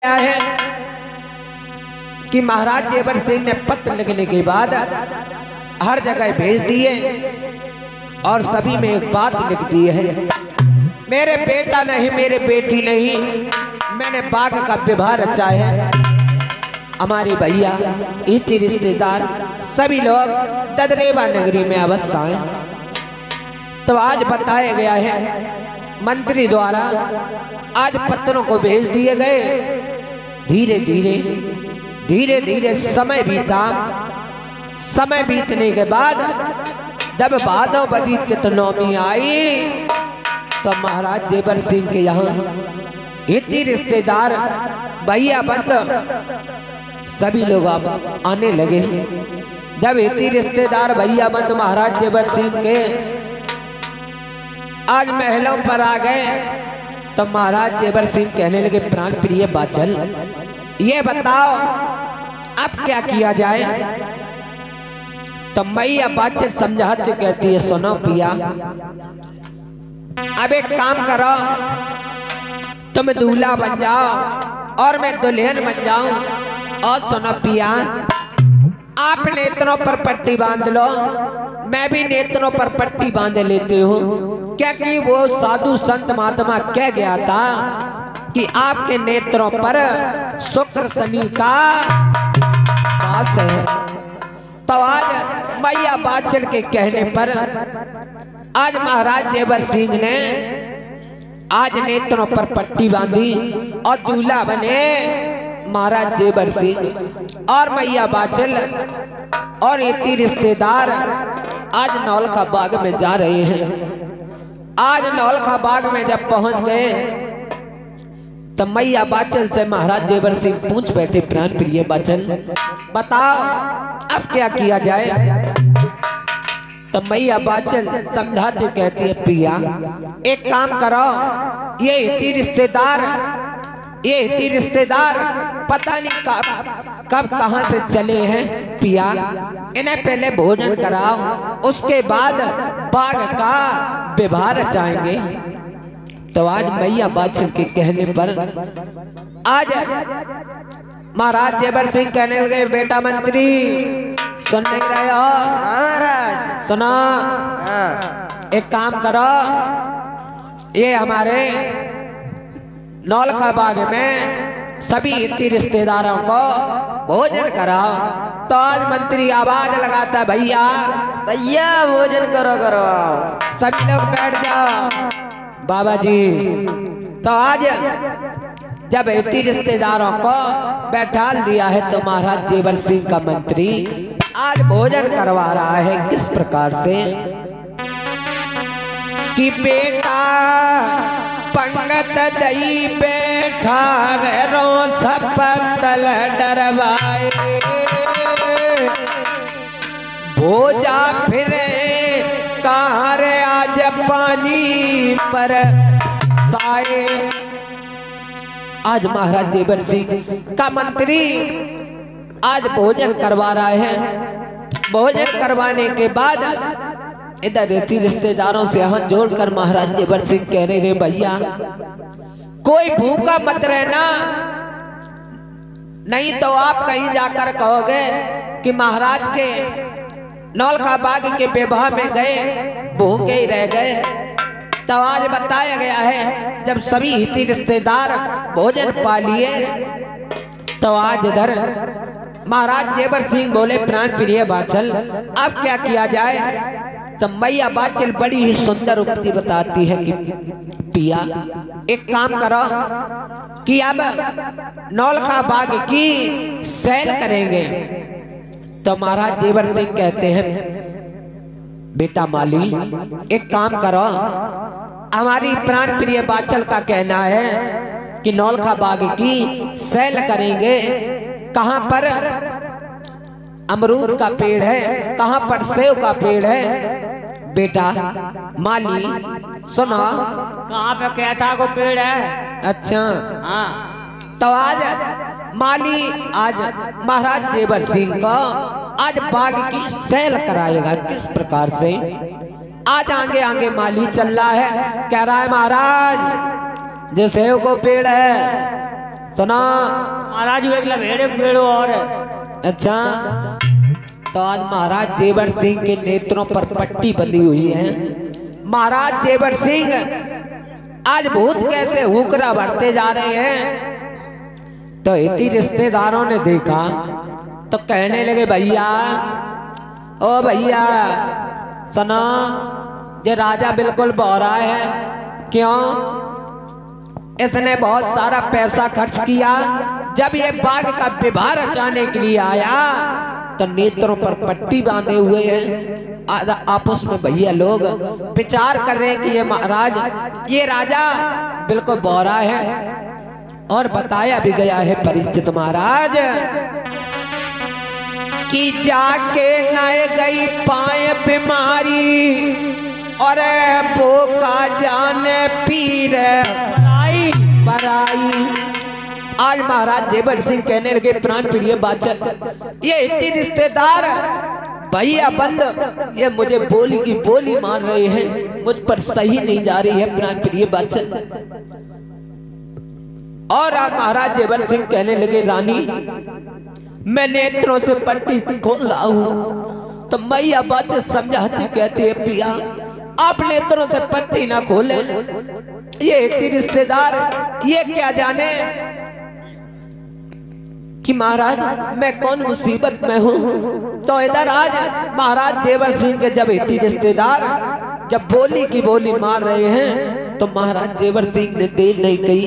क्या है कि महाराज जेवर सिंह ने पत्र लिखने के बाद हर जगह भेज दिए और सभी में एक बात लिख दी है, मेरे बेटा नहीं, मेरे बेटी नहीं, मैंने बाघ का विवाह रचा है। हमारे भैया, इतने रिश्तेदार सभी लोग ददरेवा नगरी में अवश्य आए। तो आज बताया गया है मंत्री द्वारा, आज पत्रों को भेज दिए गए। धीरे धीरे समय बीता। समय बीतने के बाद जब भादों बदी तिथनौमी आई तो महाराज जेवर सिंह के यहाँ इतने रिश्तेदार भैया बंद सभी लोग अब आने लगे। जब इतने रिश्तेदार भैया बंद महाराज जेवर सिंह के आज महलों पर आ गए तो महाराज जेवर सिंह कहने लगे, प्राण प्रिय बाचल, ये बताओ अब क्या किया जाए। तो मैया बाचल समझाते कहती है, सुनो पिया, अब एक काम करो, तुम दूल्हा बन जाओ और मैं दुल्हन बन जाऊं। और सुनो पिया, आप नेत्रों पर पट्टी बांध लो, मैं भी नेत्रों पर पट्टी बांध लेती हूँ, क्योंकि वो साधु संत महात्मा कह गया था कि आपके नेत्रों पर शुक्र शनि का वास है। तो आज मैया बाचल के कहने पर आज महाराज जेवर सिंह ने आज नेत्रों पर पट्टी बांधी और दूल्हा बने महाराज जेवर सिंह और मैया बाचल और इतने रिश्तेदार आज नौलखा बाग में जा रहे हैं। आज नौलखा बाग में जब पहुंच गए तो मैया बाचल से महाराज जेवर सिंह पूछ बैठे, प्राण प्रिय बाचल, बताओ अब क्या किया जाए। तो मैया बाचल समझाते कहती है, पिया एक काम करो, ये इतने रिश्तेदार पता नहीं कब कहां से चले हैं, पिया इन्हें पहले भोजन कराओ, उसके बाद बाघ का विवाह रचाएंगे। तो आज मैया बाचल के कहने पर आज महाराज जेवर सिंह कहने लगे, बेटा मंत्री सुन नहीं रहे हो? महाराज सुना, एक काम करो, ये हमारे नौलखा बाग में सभी इतने रिश्तेदारों को भोजन कराओ। तो आज मंत्री आवाज लगाता, भैया भैया भोजन करो। सभी लोग बैठ जाओ बाबा जी। तो आज जब इतने रिश्तेदारों को बैठा दिया है तो महाराज जेवर सिंह का मंत्री आज भोजन करवा रहा है किस प्रकार से कि बेटा पंगत दई बैठा रो सपतल डरवाए, भोजा फिरे कार आज पानी पर साए। आज महाराज जेवर सिंह का मंत्री आज भोजन करवा रहा है। भोजन करवाने के बाद इधर रहती रिश्तेदारों से हाथ जोड़कर महाराज जेवर सिंह कह रहे, भैया कोई भूखा मत रहना, नहीं तो आप कहीं जाकर कहोगे कि महाराज के नौलखा बाग के विवाह में गए भूखे ही रह गए। तो आज बताया गया है जब सभी हिती रिश्तेदार भोजन पा लिए तो आज इधर महाराज जेवर सिंह बोले, प्राण प्रिय बाचल अब क्या किया जाए। तो मैया बाचल बड़ी ही सुंदर उक्ति बताती है कि पिया एक काम करो कि अब नौलखा बाग की सैर करेंगे। तो महाराज जेवर सिंह कहते हैं, बेटा माली एक काम करो, हमारी प्राण प्रिय बाचल का कहना है कि नौलखा बाग की सैर करेंगे। कहां पर अमरूद का पेड़ है, कहां पर सेव का पेड़ है। बेटा माली सुनो, कहाँ पे कैथा को पेड़ है? अच्छा हाँ। तो आज माली आज महाराज जेवर सिंह को आज बाग की सैर कराएगा किस प्रकार से। आज आगे आगे माली चल रहा है, कह रहा है महाराज जो सेव को पेड़ है सुना महाराज एक लभेड़े पेड़ो और है। अच्छा, तो आज महाराज जेवर सिंह के नेत्रों पर पट्टी बंधी हुई है। महाराज जेवर सिंह आज भूत कैसे हुकरा बढ़ते जा रहे हैं। तो इतनी रिश्तेदारों ने देखा तो कहने लगे भैया, ओ भैया सुनो, ये राजा बिल्कुल बौरा है। क्यों? इसने बहुत सारा पैसा खर्च किया। जब ये बाघ का विवाह रचाने के लिए आया तो नेत्रों पर पट्टी बांधे हुए हैं। आपस में भैया लोग विचार कर रहे हैं कि ये महाराज, ये राजा बिल्कुल बौरा है। और बताया भी गया है परीक्षित महाराज कि जाके नए गई पाए बीमारी और वो का जाने पीर बराई। आज महाराज जेवर सिंह कहने लगे, प्राण प्रिय बाचल, ये इतने रिश्तेदार भैया बंद ये मुझे बोली की बोली मार रहे हैं, मुझ पर सही नहीं जा रही है प्राण प्रिय बाचल। और आप महाराज जेवर सिंह कहने लगे, रानी मैं नेत्रों से पट्टी खोल रहा हूं। तो मैया बाचल समझाती कहती है, पिया आप नेत्रों से पट्टी ना खोले, ये इतने रिश्तेदार ये क्या जाने कि महाराज मैं कौन मुसीबत में हूँ। तो इधर आज महाराज जेवर सिंह के जब इतने रिश्तेदार जब बोली की बोली मार रहे हैं तो महाराज जेवर सिंह ने देर नहीं कही,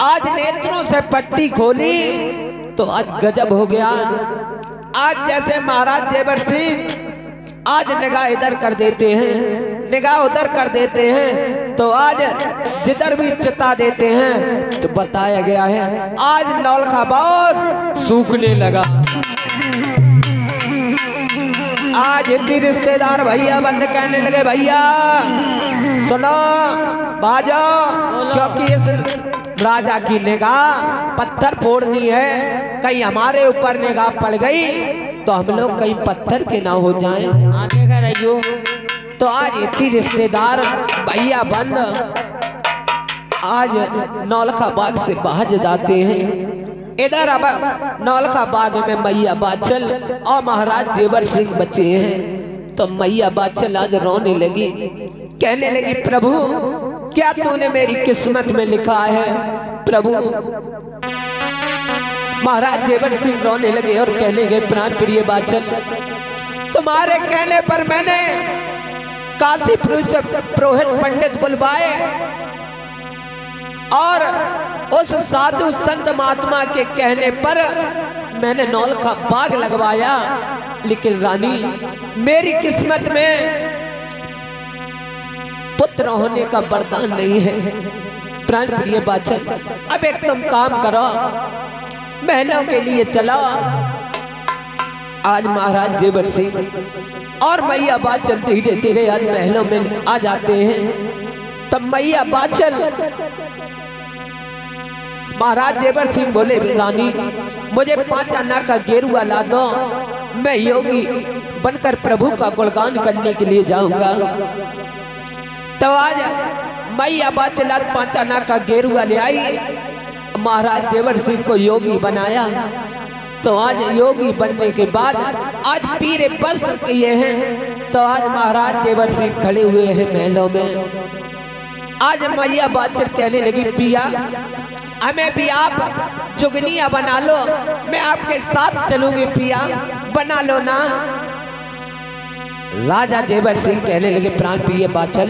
आज नेत्रों से पट्टी खोली। तो आज गजब हो गया। आज जैसे महाराज जेवर सिंह आज निगाह इधर कर देते हैं, निगाह उधर कर देते हैं, तो आज जिधर भी चिता देते हैं। तो बताया गया है आज नौलखा बहुत सूखने लगा। आज इतनी रिश्तेदार भैया बंद कहने लगे, भैया सुनो बाजो, क्योंकि इस राजा की निगाह पत्थर फोड़नी है। कहीं हमारे ऊपर निगाह पड़ गई तो हम लोग कहीं पत्थर के ना हो जाएं। आगे कह रही हो। तो आज इतनी रिश्तेदार भैया बंद आज नौलखा बाग से बाहर जाते हैं। इधर अब नौलखा बाग में मैया बाचल और महाराज जेवर सिंह बचे हैं। तो मैया बाचल आज रोने लगी, कहने लगी, प्रभु क्या तूने मेरी किस्मत में लिखा है प्रभु। महाराज जेवर सिंह रोने लगे और कहने लगे, प्राण प्रिय बाचल तुम्हारे कहने पर मैंने काशी पुरोहित पंडित बुलवाए और उस साधु संत महात्मा के कहने पर मैंने नौलखा बाग लगवाया। लेकिन रानी मेरी किस्मत में पुत्र होने का वरदान नहीं है। प्राण प्रिय बाचल अब एक तुम काम करो, महलों के लिए चला। आज महाराज जेवर सिंह और मैया बाचल धीरे धीरे आज महलों में आ जाते हैं। तब मैया बाचल महाराज जेवर सिंह बोले, रानी मुझे 5 आना का गेरुआ ला दो, मैं योगी बनकर प्रभु का गुणगान करने के लिए जाऊंगा। तो आज मैया बाचल 5 आना का गेरुआ ले आई, महाराज जेवर सिंह को योगी बनाया। तो आज योगी बनने के बाद आज पीरे वस्त्र किए हैं। तो आज महाराज जेवर सिंह खड़े हुए हैं महलों में। आज मैया बाचल कहने लगी, पिया हमें भी आप जुगनिया बना लो, मैं आपके साथ चलूंगी, पिया बना लो ना। राजा जेवर सिंह कहने लगे, प्राण प्रिय बाचल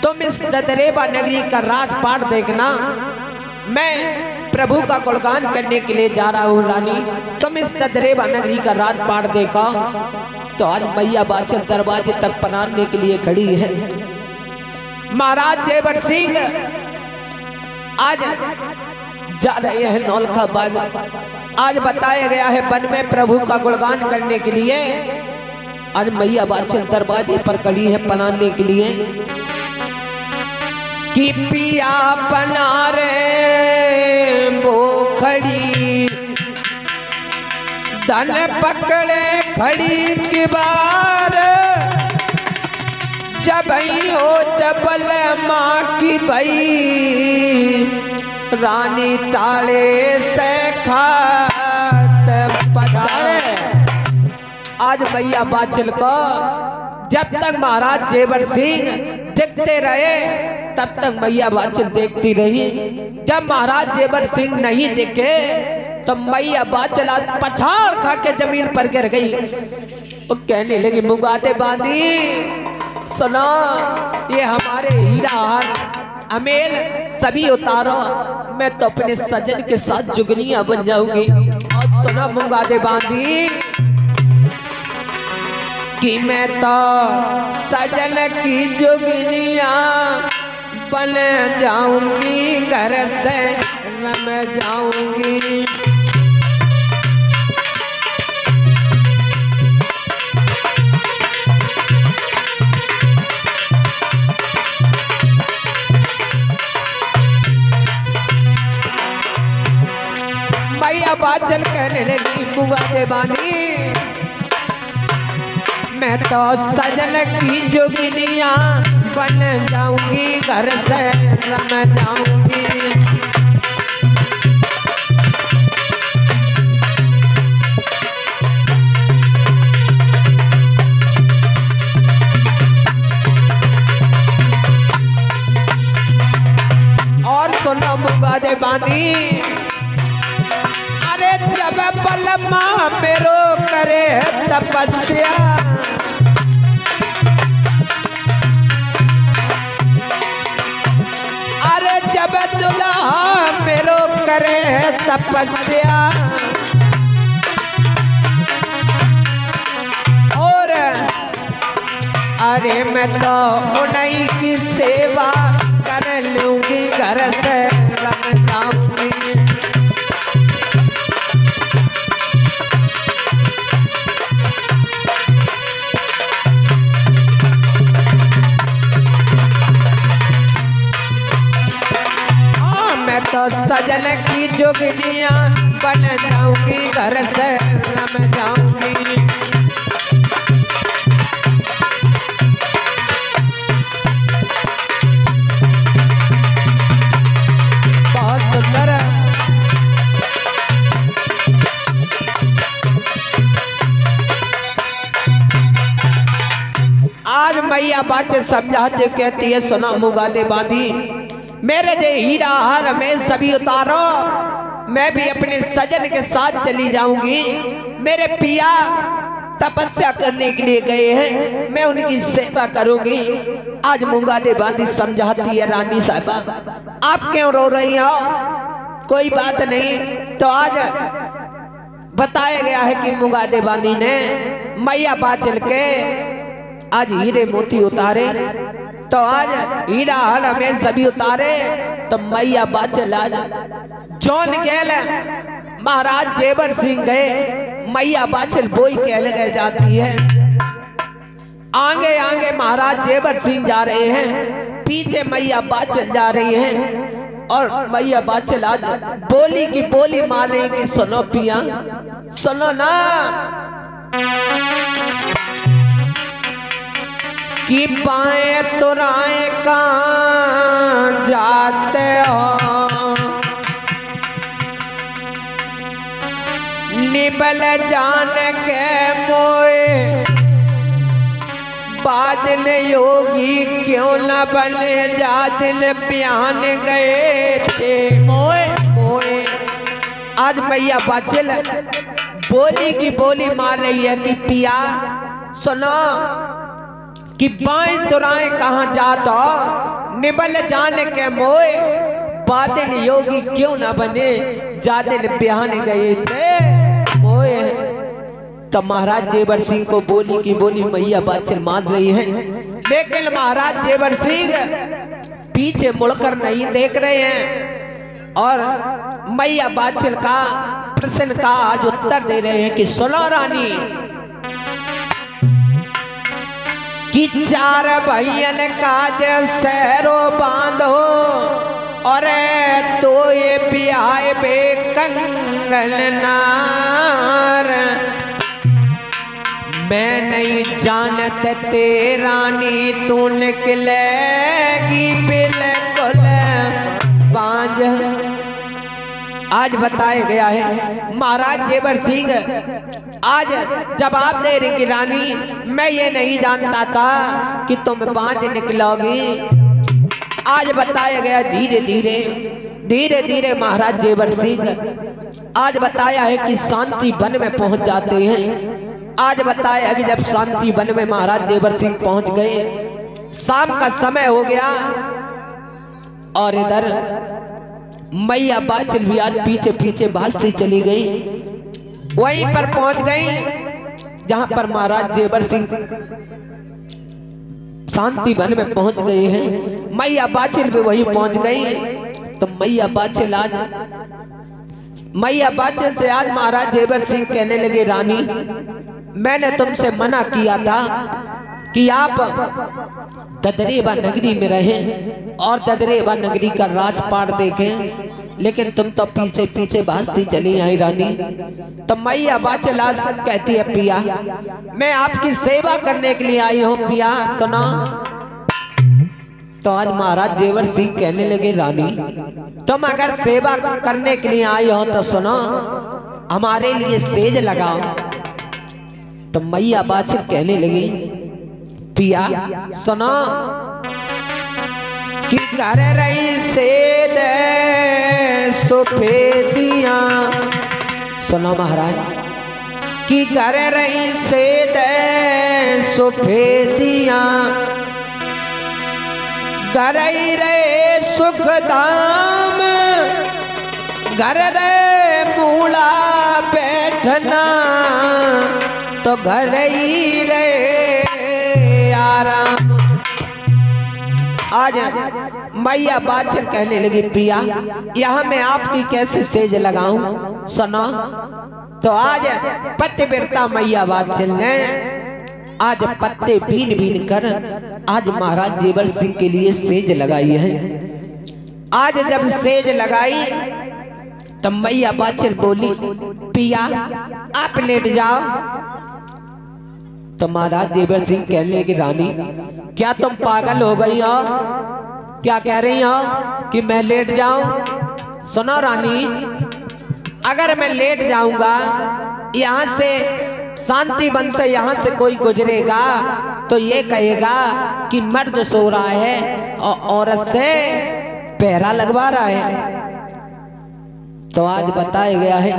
तुम इस ददरेबा नगरी का राजपाट देखना, मैं प्रभु का गुणगान करने के लिए जा रहा हूँ। रानी तुम इस ददरेबा नगरी का राजपाट देखो। तो आज मैया बाचल दरवाजे तक पनारने के लिए खड़ी है। महाराज जेवर सिंह आज जा रहे हैं नौलखा बाग। आज बताया गया है वन में प्रभु का गुणगान करने के लिए। आज मैया बाचल दरवाजे पर खड़ी है पनारने के लिए कि पिया बना रे वो खड़ी, धन पकड़े खड़ी की बार, जब ही हो डबल माँ की भई, रानी टाले से खात पछाड़े। आज मैया बाचल को जब तक महाराज जेवर सिंह देखते रहे तब तक मैया बाचल देखती रही। जब महाराज जेवर सिंह नहीं दिखे तो मैया बाचल आज पछाड़ खा के जमीन पर गिर गई। वो कहने लगी मुगादे बांधी सुनो, ये हमारे हीरा हार अमेल सभी उतारो, मैं तो अपने सजन के साथ जुगनिया बन जाऊंगी। और सुनो मुगादे बांधी कि मैं तो सजन की जुगनिया बन जाऊंगी, घर से रम जाऊंगी। मैया बाचल कहने लगी मुगादे बांधी मैं तो सजन की जोगिनिया बन जाऊंगी, घर से रम जाऊंगी। और सुनो मुगादे बांधी अरे जब बलमा मेरो करे तपस्या, अरे जब दुल्हा मेरो करे तपस्या, और अरे मैं तो उन्हीं की सेवा कर लूंगी, घर से रम जाऊंगी। तो सजन की जोगिनिया बन जाऊंगी, घर से रम जाऊंगी। बहुत सुंदर। आज मैया बात समझाते कहती है सुना मुगादे बांधी मेरे जे हीरा हार में सभी उतारो, मैं भी अपने सजन के साथ चली जाऊंगी। मेरे पिया तपस्या करने के लिए गए हैं, मैं उनकी सेवा करूंगी। आज मुगादे बांधी समझाती है रानी साहबा आप क्यों रो रही हो, कोई बात नहीं। तो आज बताया गया है कि मुगादे बांधी ने मैया बाचल के आज हीरे मोती उतारे, तो आज हीरा हाल हमें सभी उतारे। तो मैया बाचल आज जौन गैल महाराज जेवर सिंह गए, मैया बाचल बोई कहल गए जाती है। आगे आगे महाराज जेवर सिंह जा रहे हैं, पीछे मैया बाचल जा रही हैं। और मैया बाचल आज बोली की बोली मार रही कि सुनो पिया सुनो ना, कि पाए तुराए कहाँ जाते हो, निबल जान के मोए बादल योगी क्यों न बने, जादिल प्यान गए थे मोए मोए। आज मैया बाचल बोली की बोली मार रही है कि पिया सुनो कि बाएं तुराएं कहाँ जाता, निबल जान के मोए बादल योगी क्यों न बने, जादिल प्यान गए थे मोए। तो महाराज जेवर सिंह को बोली की बोली मैया बाचल मान रही है, लेकिन महाराज जेवर सिंह पीछे मुड़कर नहीं देख रहे हैं। और मैया बाचल का प्रश्न का आज उत्तर दे रहे हैं कि सुनो रानी कि चार भैयन काज सहरो बांधो, और तो ये पियाए बे कंगन नार, मैं नहीं जानत तेरानी तू निकलेगी बिल्कुल बांझ। आज बताया गया है महाराज जेवर सिंह आज जवाब दे रही कि रानी मैं ये नहीं जानता था कि तुम 5 निकलोगी। आज बताया गया धीरे धीरे धीरे धीरे महाराज जेवर सिंह आज बताया है कि शांति वन में पहुंच जाते हैं। आज बताया है कि जब शांति वन में महाराज जेवर सिंह पहुंच गए, शाम का समय हो गया और इधर मैया बाचल भी आज पीछे पीछे भागती चली गई। वहीं पर पहुंच गई जहां पर महाराज जेवर सिंह शांति वन में पहुंच गए हैं। मैया बाचल भी वहीं पहुंच गई। तो मैया बाचल से आज महाराज जेवर सिंह कहने लगे रानी मैंने तुमसे मना किया था कि आप ददरेवा नगरी में रहें और ददरेवा नगरी का राजपाट देखें, लेकिन तुम तो पीछे पीछे भागती चली आई रानी। तो मैया बाचल आज कहती है पिया मैं आपकी सेवा करने के लिए आई हूँ पिया सुनो। तो आज महाराज जेवर सिंह कहने लगे रानी तुम अगर सेवा करने के लिए आई हो तो सुनो हमारे लिए सेज लगाओ। तो मैया बाचल कहने लगी पिया सुनो कि कर रही सेद सुफेदियां। सुनो महाराज कि कर रही सेद सुफेदियां करई रे सुख धाम घर रे मूला बैठना तो घर ही रे आराम। आज मैया बाचल कहने लगी पिया यहाँ मैं आपकी कैसे सेज लगाऊं सुनो। तो आज पतिव्रता मैया बाचल ने आज पत्ते बीन बीन कर आज महाराज जेवर सिंह के लिए सेज लगाई है। आज जब सेज लगाई तब मैया बाचल बोली पिया आप लेट जाओ। तो महाराज जेवर सिंह कहने लगे रानी क्या तुम पागल हो गई हो, क्या कह रही हो कि मैं लेट जाऊं। सुनो रानी अगर मैं लेट जाऊंगा यहाँ से शांति वन से यहाँ से कोई गुजरेगा तो ये कहेगा कि मर्द सो रहा है और औरत से पहरा लगवा रहा है। तो आज बताया गया है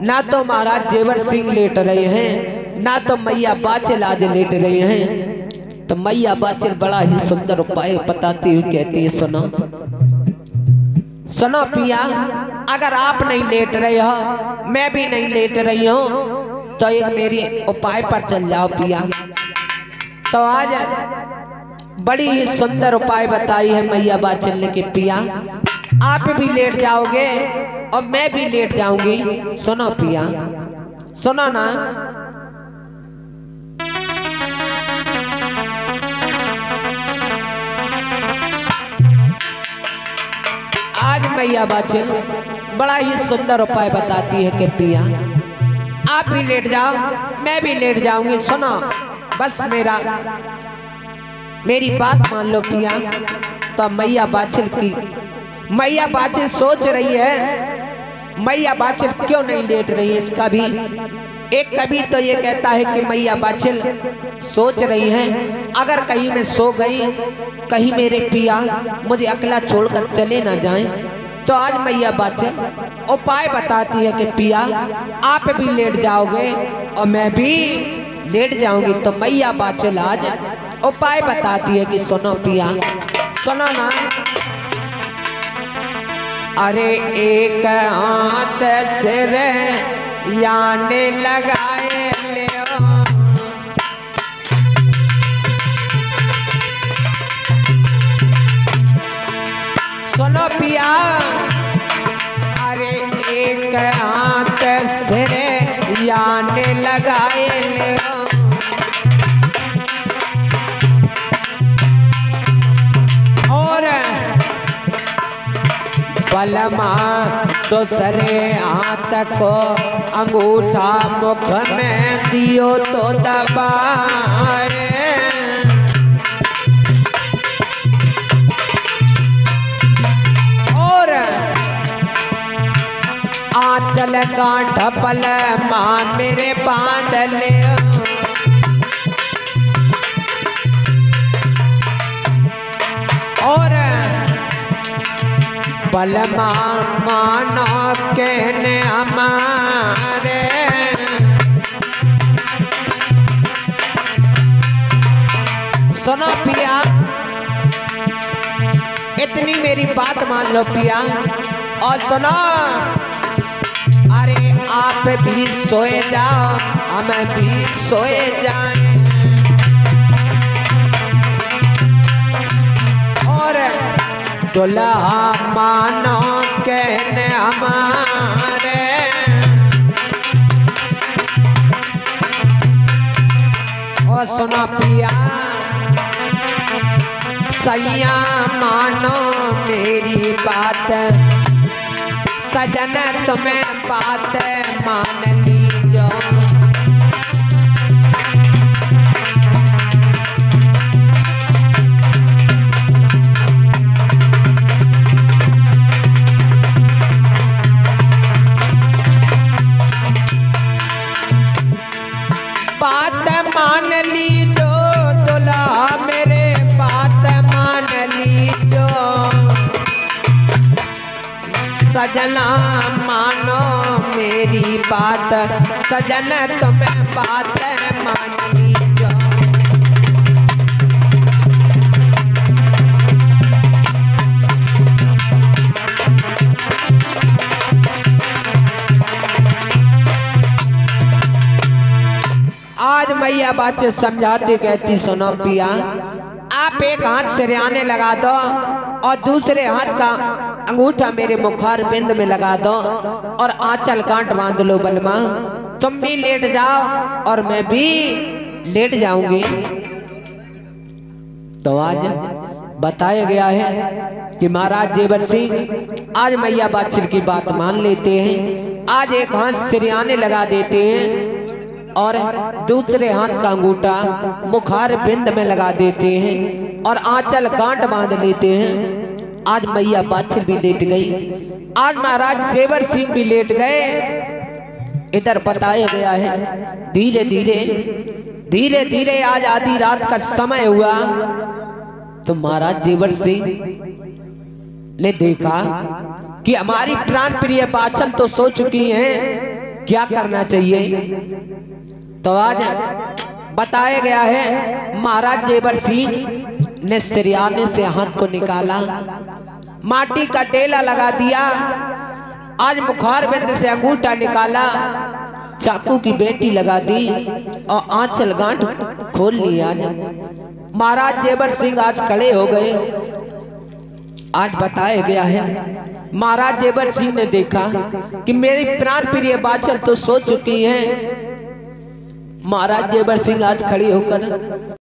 ना तो महाराज जेवर सिंह लेट रहे हैं ना तो मैया बाचल आज लेट रहे हैं। तो मैया बाचल बड़ा ही सुंदर उपाय बताती हुई कहती है सुनो सुनो पिया अगर आप नहीं लेट रहे हो मैं भी नहीं लेट रही हूँ तो एक मेरी उपाय पर चल जाओ पिया। तो आज बड़ी ही सुंदर उपाय बताई है मैया बाचल ने कि पिया आप भी लेट जाओगे और मैं भी लेट जाऊंगी। सुनो पिया सुनो ना आज मैया बाचल बड़ा ही सुंदर उपाय बताती है कि पिया आप भी लेट जाओ मैं भी लेट जाऊंगी। सुनो बस मेरी बात मान लो पिया। तो मैया बाचल सोच रही है मैया बाचल क्यों नहीं लेट रही है। इसका भी एक कवि तो ये कहता है कि मैया बाचल सोच रही है अगर कहीं मैं सो गई कहीं मेरे पिया मुझे अकेला छोड़कर चले ना जाएं। तो आज मैया बाचल उपाय बताती है कि पिया आप भी लेट जाओगे और मैं भी लेट जाऊंगी। तो मैया बाचल आज उपाय बताती है कि सुनो पिया सुनो ना। अरे एक हाथ सिर याने लगाए ले सुनो पिया अरे एक हाथ सिर याने लगाए ले और बलमा दूसरे हाथ को अंगूठा मुख में दियो तो दबाए आंचल गांठ पल माँ मेरे बांध ले और पल मानो कहने हमारे सुनो पिया, इतनी मेरी बात मान लो पिया और सुनो। अरे आप भी सोए जाओ हम भी सोए जाए और दुल्हा मानो कहने हमारे और सुनो पिया सैया मानो मेरी बात सजन तुम्हें बात मान लीजो बात मान लीजो दुल्हा मेरे बात मान लीजो सजना मानो मेरी बात सजन तुम्हें बात मान लीजो आज मैया बात से समझाती कहती सुनो पिया, आप एक हाथ सिरहाने लगा दो और दूसरे हाथ का अंगूठा मेरे मुखार बिंद में लगा दो और आंचल गांठ बांध लो बलमा। तुम भी लेट जाओ और मैं भी लेट जाऊंगी। तो आज बताया गया है कि महाराज जेवर सिंह आज मैया बादशाह की बात मान लेते हैं। आज एक हाथ सिरहाने लगा देते हैं और दूसरे हाथ का अंगूठा मुखार बिंद में लगा देते हैं और आंचल गांठ बांध लेते हैं। आज मैया बादशाह भी लेट गई, आज महाराज जेवर सिंह भी लेट गए। इधर बताया गया है धीरे धीरे धीरे धीरे आज आधी रात का समय हुआ तो महाराज जेवर सिंह ने देखा कि हमारी प्राण प्रिय बादशाह तो सो चुकी हैं, क्या करना चाहिए। तो आज बताया गया है महाराज जेवर सिंह ने सिरहाने से हाथ को निकाला, माटी का टेला लगा दिया, आज मुखार बिंद से अंगूठा निकाला, चाकू की बेटी लगा दी और आंचल गांठ खोल लिया। महाराज जेवर सिंह आज खड़े हो गए। आज बताया गया है महाराज जेवर सिंह ने देखा कि मेरी प्राण प्रिय बादशाह तो सो चुकी हैं। महाराज जेवर सिंह आज खड़ी होकर